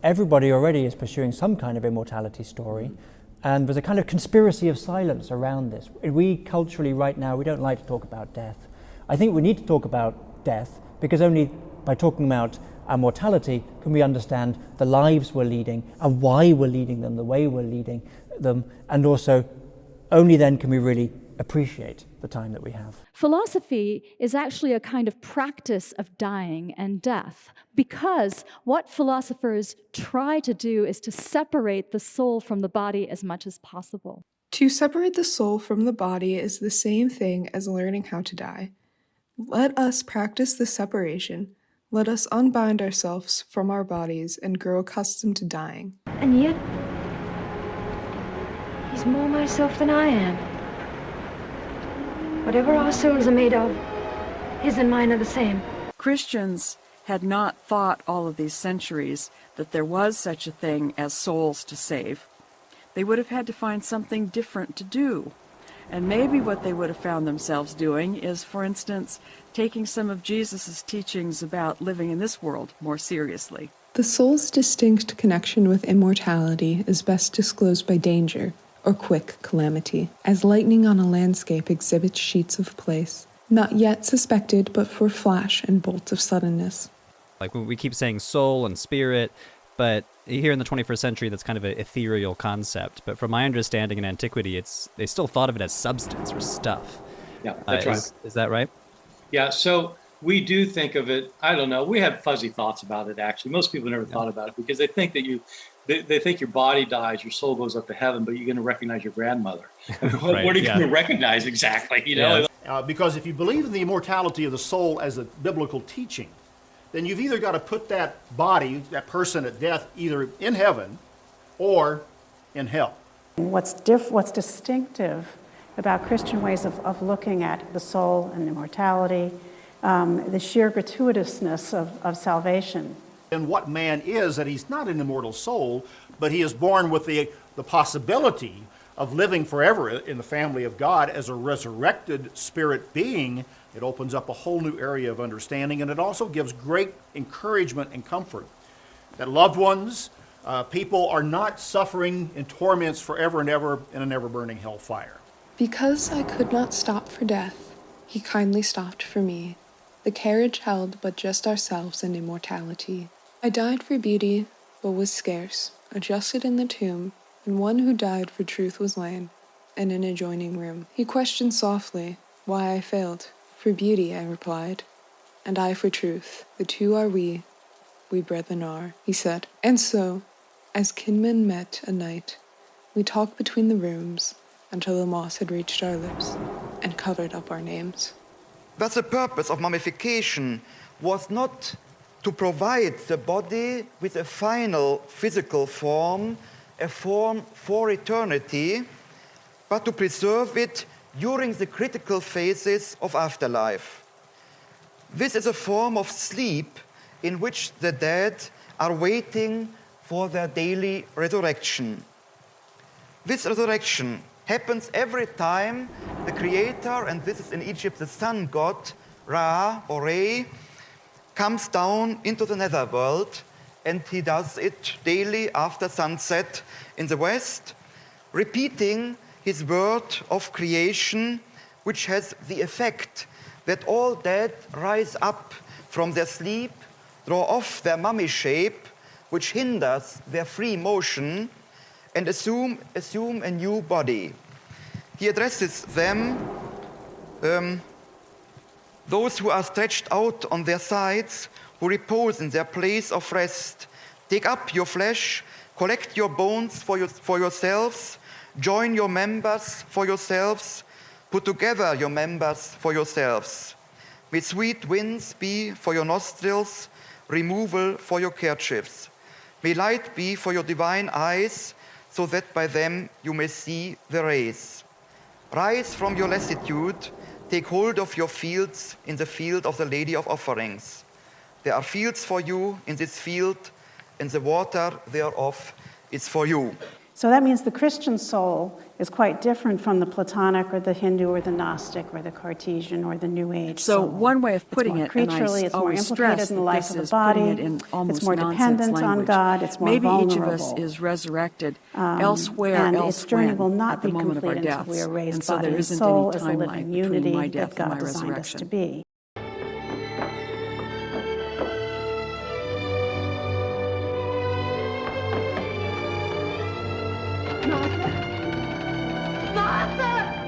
everybody already is pursuing some kind of immortality story, and there's a kind of conspiracy of silence around this. We culturally right now, we don't like to talk about death. I think we need to talk about death because only by talking about our mortality can we understand the lives we're leading and why we're leading them, the way we're leading them, and also only then can we really appreciate the time that we have. Philosophy is actually a kind of practice of dying and death, because what philosophers try to do is to separate the soul from the body as much as possible. To separate the soul from the body is the same thing as learning how to die. Let us practice this separation. Let us unbind ourselves from our bodies and grow accustomed to dying. And yet, he's more myself than I am. Whatever our souls are made of, his and mine are the same. Christians had not thought all of these centuries that there was such a thing as souls to save. They would have had to find something different to do. And maybe what they would have found themselves doing is, for instance, taking some of Jesus' teachings about living in this world more seriously. The soul's distinct connection with immortality is best disclosed by danger, or quick calamity, as lightning on a landscape exhibits sheets of place, not yet suspected but for flash and bolts of suddenness. Like we keep saying soul and spirit, but here in the 21st century, that's kind of an ethereal concept. But from my understanding in antiquity, they still thought of it as substance or stuff. Yeah, that's right. Is that right? Yeah, so we do think of it, I don't know, we have fuzzy thoughts about it, actually. Most people never thought about it because they think that they think your body dies, your soul goes up to heaven, but you're going to recognize your grandmother. What are you going to recognize exactly? You know? Because if you believe in the immortality of the soul as a biblical teaching, then you've either got to put that body, that person at death, either in heaven or in hell. What's distinctive about Christian ways of looking at the soul and immortality, the sheer gratuitousness of salvation. And what man is, that he's not an immortal soul, but he is born with the possibility of living forever in the family of God as a resurrected spirit being. It opens up a whole new area of understanding, and it also gives great encouragement and comfort that loved ones, people are not suffering in torments forever and ever in a never-burning hellfire. Because I could not stop for death, he kindly stopped for me. The carriage held but just ourselves and immortality. I died for beauty, but was scarce, adjusted in the tomb, and one who died for truth was lain, in an adjoining room. He questioned softly why I failed. For beauty, I replied, and I for truth. The two are we brethren are, he said. And so, as kinmen met a night, we talked between the rooms until the moss had reached our lips and covered up our names. But the purpose of mummification was not to provide the body with a final physical form, a form for eternity, but to preserve it during the critical phases of afterlife. This is a form of sleep in which the dead are waiting for their daily resurrection. This resurrection happens every time the Creator, and this is in Egypt the sun god, Ra or Re, comes down into the netherworld, and he does it daily after sunset in the west, repeating his word of creation, which has the effect that all dead rise up from their sleep, draw off their mummy shape, which hinders their free motion, and assume a new body. He addresses them, those who are stretched out on their sides, who repose in their place of rest. Take up your flesh, collect your bones for yourselves, join your members for yourselves, put together your members for yourselves. May sweet winds be for your nostrils, removal for your kerchiefs. May light be for your divine eyes, so that by them you may see the rays. Rise from your lassitude, take hold of your fields in the field of the Lady of Offerings. There are fields for you in this field, and the water thereof is for you. So that means the Christian soul is quite different from the Platonic or the Hindu or the Gnostic or the Cartesian or the New Age So soul. one way of putting it's it, more and I creaturely, it's more always implicated stress in the that life this of the is body, putting it in almost it's more nonsense dependent on language. God, it's more Maybe vulnerable. each of us is resurrected elsewhere, and else its journey when, will not at the be moment of our complete until deaths. we are raised And so body there and isn't soul any as a living timeline between unity my that death and my God designed us to resurrection. be. Martha! Martha!